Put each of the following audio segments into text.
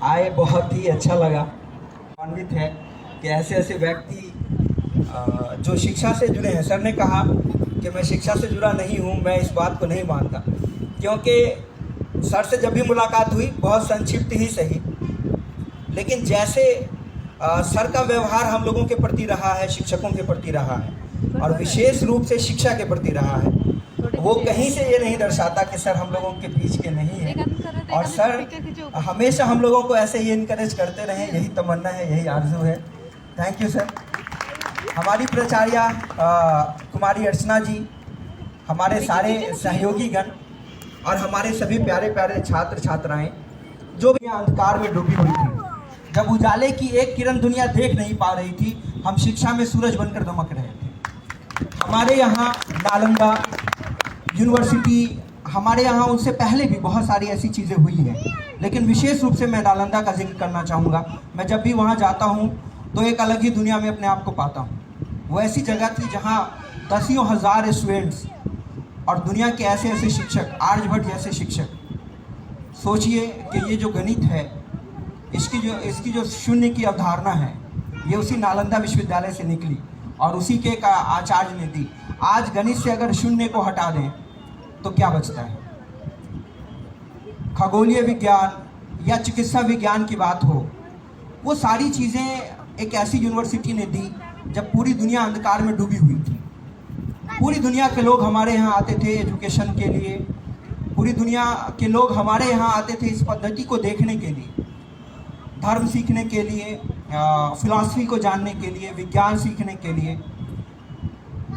आए, बहुत ही अच्छा लगा। आनंदित है कि ऐसे ऐसे व्यक्ति जो शिक्षा से जुड़े हैं। सर ने कहा कि मैं शिक्षा से जुड़ा नहीं हूँ, मैं इस बात को नहीं मानता, क्योंकि सर से जब भी मुलाकात हुई बहुत संक्षिप्त ही सही, लेकिन जैसे सर का व्यवहार हम लोगों के प्रति रहा है, शिक्षकों के प्रति रहा है और विशेष रूप से शिक्षा के प्रति रहा है, वो कहीं से ये नहीं दर्शाता कि सर हम लोगों के बीच के नहीं हैं। और सर हमेशा हम लोगों को ऐसे ही इनकरेज करते रहें, यही तमन्ना है, यही आरजू है। Thank you sir. हमारी प्राचार्या कुमारी अर्चना जी, हमारे सारे सहयोगीगण और हमारे सभी प्यारे प्यारे छात्र छात्राएं जो भी अंधकार में डूबी हुई थी, जब उजाले की एक किरण दुनिया देख नहीं पा रही थी, हम शिक्षा में सूरज बनकर दमक रहे थे। हमारे यहाँ नालंदा यूनिवर्सिटी, हमारे यहाँ उनसे पहले भी बहुत सारी ऐसी चीज़ें हुई हैं, लेकिन विशेष रूप से मैं नालंदा का जिक्र करना चाहूँगा। मैं जब भी वहाँ जाता हूँ तो एक अलग ही दुनिया में अपने आप को पाता हूँ। वो ऐसी जगह थी जहाँ दसियों हज़ार स्टूडेंट्स और दुनिया के ऐसे ऐसे शिक्षक, आर्यभट्ट जैसे शिक्षक। सोचिए कि ये जो गणित है, इसकी जो शून्य की अवधारणा है, ये उसी नालंदा विश्वविद्यालय से निकली और उसी के एक आचार्य ने दी। आज गणित से अगर शून्य को हटा दें तो क्या बचता है? खगोलीय विज्ञान या चिकित्सा विज्ञान की बात हो, वो सारी चीज़ें एक ऐसी यूनिवर्सिटी ने दी जब पूरी दुनिया अंधकार में डूबी हुई थी। पूरी दुनिया के लोग हमारे यहाँ आते थे एजुकेशन के लिए, पूरी दुनिया के लोग हमारे यहाँ आते थे इस पद्धति को देखने के लिए, धर्म सीखने के लिए, फिलॉसफी को जानने के लिए, विज्ञान सीखने के लिए।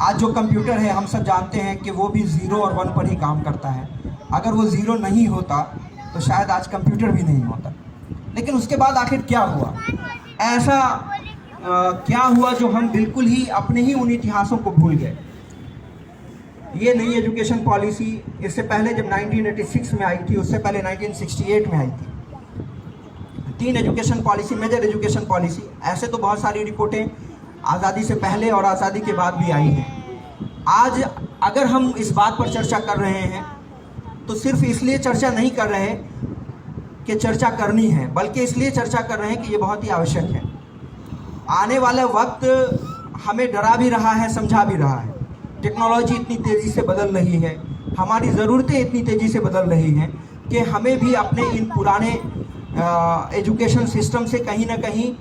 आज जो कंप्यूटर है, हम सब जानते हैं कि वो भी 0 और 1 पर ही काम करता है। अगर वो 0 नहीं होता तो शायद आज कंप्यूटर भी नहीं होता। लेकिन उसके बाद आखिर क्या हुआ? ऐसा क्या हुआ जो हम बिल्कुल ही अपने ही उन इतिहासों को भूल गए? ये नई एजुकेशन पॉलिसी इससे पहले जब 1986 में आई थी, उससे पहले 1968 में आई थी। 3 education policy, major education policy. ऐसे तो बहुत सारी रिपोर्टें आज़ादी से पहले और आज़ादी के बाद भी आई हैं। आज अगर हम इस बात पर चर्चा कर रहे हैं तो सिर्फ इसलिए चर्चा नहीं कर रहे कि चर्चा करनी है, बल्कि इसलिए चर्चा कर रहे हैं कि ये बहुत ही आवश्यक है। आने वाला वक्त हमें डरा भी रहा है, समझा भी रहा है। टेक्नोलॉजी इतनी तेज़ी से बदल रही है, हमारी ज़रूरतें इतनी तेज़ी से बदल रही हैं कि हमें भी अपने इन पुराने एजुकेशन सिस्टम से कहीं ना कहीं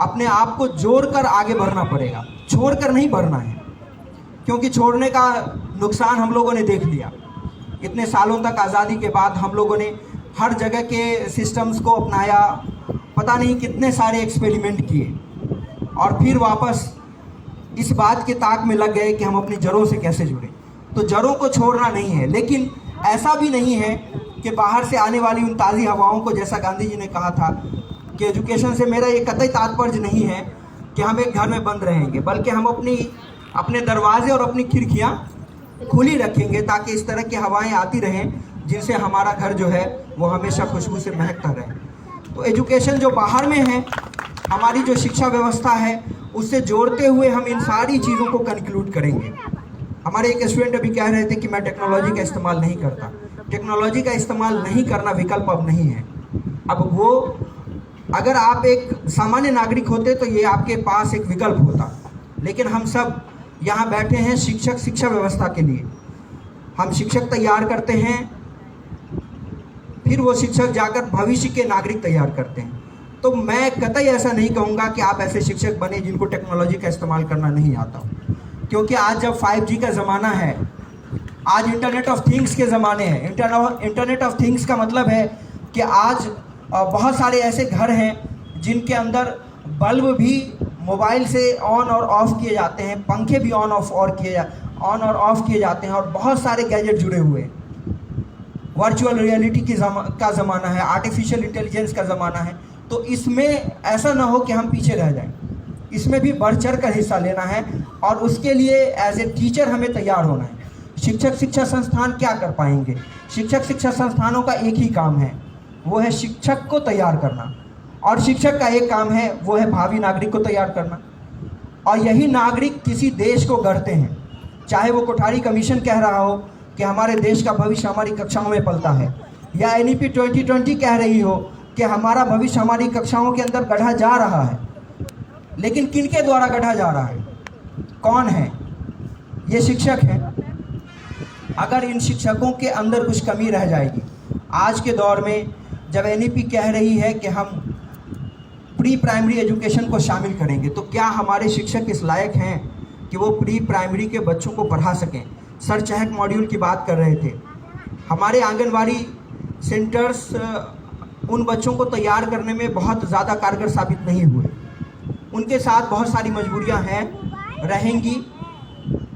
अपने आप को जोड़कर आगे बढ़ना पड़ेगा। छोड़कर नहीं बढ़ना है, क्योंकि छोड़ने का नुकसान हम लोगों ने देख लिया। इतने सालों तक आज़ादी के बाद हम लोगों ने हर जगह के सिस्टम्स को अपनाया, पता नहीं कितने सारे एक्सपेरिमेंट किए और फिर वापस इस बात के ताक में लग गए कि हम अपनी जड़ों से कैसे जुड़ें। तो जड़ों को छोड़ना नहीं है, लेकिन ऐसा भी नहीं है कि बाहर से आने वाली उन ताज़ी हवाओं को, जैसा गांधी जी ने कहा था कि एजुकेशन से मेरा ये कतई तात्पर्य नहीं है कि हम एक घर में बंद रहेंगे, बल्कि हम अपने दरवाजे और अपनी खिड़कियाँ खुली रखेंगे ताकि इस तरह की हवाएं आती रहें जिनसे हमारा घर जो है वो हमेशा खुशबू से महकता रहे। तो एजुकेशन जो बाहर में है, हमारी जो शिक्षा व्यवस्था है, उससे जोड़ते हुए हम इन सारी चीज़ों को कंक्लूड करेंगे। हमारे एक स्टूडेंट अभी कह रहे थे कि मैं टेक्नोलॉजी का इस्तेमाल नहीं करता। टेक्नोलॉजी का इस्तेमाल नहीं करना विकल्प अब नहीं है। अब वो, अगर आप एक सामान्य नागरिक होते तो ये आपके पास एक विकल्प होता, लेकिन हम सब यहाँ बैठे हैं शिक्षक, शिक्षा व्यवस्था के लिए। हम शिक्षक तैयार करते हैं, फिर वो शिक्षक जाकर भविष्य के नागरिक तैयार करते हैं। तो मैं कतई ऐसा नहीं कहूँगा कि आप ऐसे शिक्षक बने जिनको टेक्नोलॉजी का इस्तेमाल करना नहीं आता, क्योंकि आज जब 5G का ज़माना है, आज इंटरनेट ऑफ थिंग्स के ज़माने हैं। इंटरनेट ऑफ थिंग्स का मतलब है कि आज बहुत सारे ऐसे घर हैं जिनके अंदर बल्ब भी मोबाइल से ऑन और ऑफ़ किए जाते हैं, पंखे भी ऑन और ऑफ़ किए जाते हैं और बहुत सारे गैजेट जुड़े हुए हैं। वर्चुअल रियलिटी का ज़माना है, आर्टिफिशियल इंटेलिजेंस का ज़माना है। तो इसमें ऐसा ना हो कि हम पीछे रह जाएं, इसमें भी बढ़ चढ़ कर हिस्सा लेना है और उसके लिए एज ए टीचर हमें तैयार होना है। शिक्षक शिक्षा संस्थान क्या कर पाएंगे? शिक्षक शिक्षा संस्थानों का एक ही काम है, वो है शिक्षक को तैयार करना, और शिक्षक का एक काम है, वो है भावी नागरिक को तैयार करना। और यही नागरिक किसी देश को गढ़ते हैं, चाहे वो कोठारी कमीशन कह रहा हो कि हमारे देश का भविष्य हमारी कक्षाओं में पलता है, या NEP 2020 कह रही हो कि हमारा भविष्य हमारी कक्षाओं के अंदर गढ़ा जा रहा है, लेकिन किनके द्वारा गढ़ा जा रहा है? कौन है? ये शिक्षक हैं। अगर इन शिक्षकों के अंदर कुछ कमी रह जाएगी, आज के दौर में जब एनईपी कह रही है कि हम प्री प्राइमरी एजुकेशन को शामिल करेंगे, तो क्या हमारे शिक्षक इस लायक हैं कि वो प्री प्राइमरी के बच्चों को पढ़ा सकें? सर चहक मॉड्यूल की बात कर रहे थे। हमारे आंगनवाड़ी सेंटर्स उन बच्चों को तैयार करने में बहुत ज़्यादा कारगर साबित नहीं हुए। उनके साथ बहुत सारी मजबूरियां हैं, रहेंगी,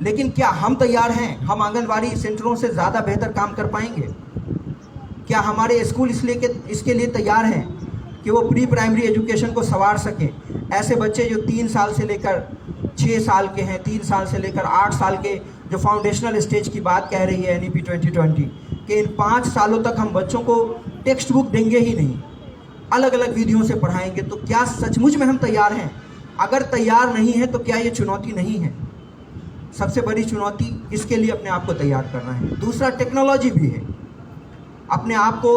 लेकिन क्या हम तैयार हैं? हम आंगनवाड़ी सेंटरों से ज़्यादा बेहतर काम कर पाएंगे? क्या हमारे स्कूल इसके लिए तैयार हैं कि वो प्री प्राइमरी एजुकेशन को संवार सकें? ऐसे बच्चे जो 3 साल से लेकर 6 साल के हैं, 3 साल से लेकर 8 साल के, जो फाउंडेशनल स्टेज की बात कह रही है एनईपी 2020, कि इन 5 सालों तक हम बच्चों को टेक्स्ट बुक देंगे ही नहीं, अलग अलग विधियों से पढ़ाएंगे। तो क्या सचमुच में हम तैयार हैं? अगर तैयार नहीं है तो क्या ये चुनौती नहीं है? सबसे बड़ी चुनौती इसके लिए अपने आप को तैयार करना है। दूसरा, टेक्नोलॉजी भी है। अपने आप को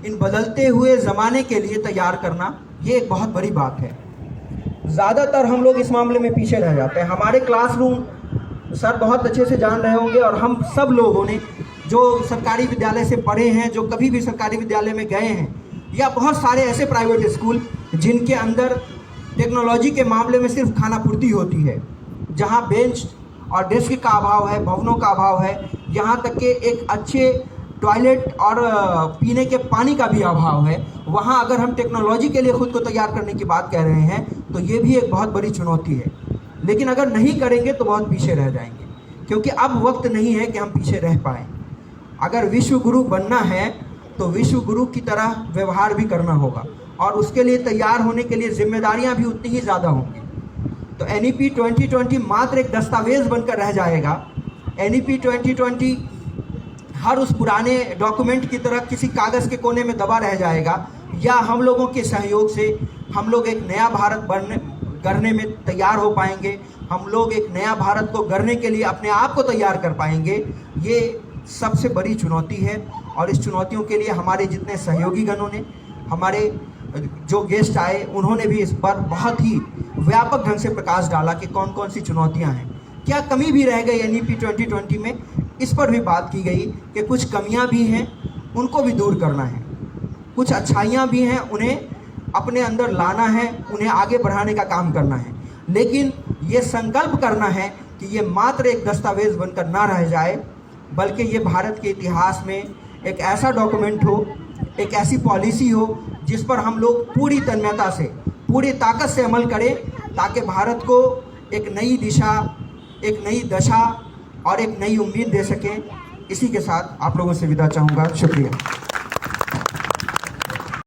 इन बदलते हुए ज़माने के लिए तैयार करना, ये एक बहुत बड़ी बात है। ज़्यादातर हम लोग इस मामले में पीछे रह जाते हैं। हमारे क्लासरूम सर बहुत अच्छे से जान रहे होंगे, और हम सब लोगों ने जो सरकारी विद्यालय से पढ़े हैं, जो कभी भी सरकारी विद्यालय में गए हैं, या बहुत सारे ऐसे प्राइवेट स्कूल जिनके अंदर टेक्नोलॉजी के मामले में सिर्फ खानापूर्ति होती है, जहाँ बेंच और डेस्क का अभाव है, भवनों का अभाव है, यहाँ तक कि एक अच्छे टॉयलेट और पीने के पानी का भी अभाव है, वहाँ अगर हम टेक्नोलॉजी के लिए खुद को तैयार करने की बात कह रहे हैं तो ये भी एक बहुत बड़ी चुनौती है। लेकिन अगर नहीं करेंगे तो बहुत पीछे रह जाएंगे, क्योंकि अब वक्त नहीं है कि हम पीछे रह पाएँ। अगर विश्व गुरु बनना है तो विश्व गुरु की तरह व्यवहार भी करना होगा, और उसके लिए तैयार होने के लिए जिम्मेदारियां भी उतनी ही ज़्यादा होंगी। तो एनईपी 2020 मात्र एक दस्तावेज बनकर रह जाएगा। एनईपी 2020 हर उस पुराने डॉक्यूमेंट की तरह किसी कागज़ के कोने में दबा रह जाएगा, या हम लोगों के सहयोग से हम लोग एक नया भारत गढ़ने में तैयार हो पाएंगे, हम लोग एक नया भारत को गढ़ने के लिए अपने आप को तैयार कर पाएंगे। ये सबसे बड़ी चुनौती है, और इस चुनौतियों के लिए हमारे जितने सहयोगी गणों ने, हमारे जो गेस्ट आए, उन्होंने भी इस पर बहुत ही व्यापक ढंग से प्रकाश डाला कि कौन कौन सी चुनौतियां हैं, क्या कमी भी रह गई एनईपी 2020 में। इस पर भी बात की गई कि कुछ कमियां भी हैं, उनको भी दूर करना है, कुछ अच्छाइयां भी हैं, उन्हें अपने अंदर लाना है, उन्हें आगे बढ़ाने का काम करना है। लेकिन ये संकल्प करना है कि ये मात्र एक दस्तावेज बनकर ना रह जाए, बल्कि ये भारत के इतिहास में एक ऐसा डॉक्यूमेंट हो, एक ऐसी पॉलिसी हो जिस पर हम लोग पूरी तन्मयता से, पूरी ताकत से अमल करें, ताकि भारत को एक नई दिशा, एक नई दशा और एक नई उम्मीद दे सकें। इसी के साथ आप लोगों से विदा चाहूँगा। शुक्रिया।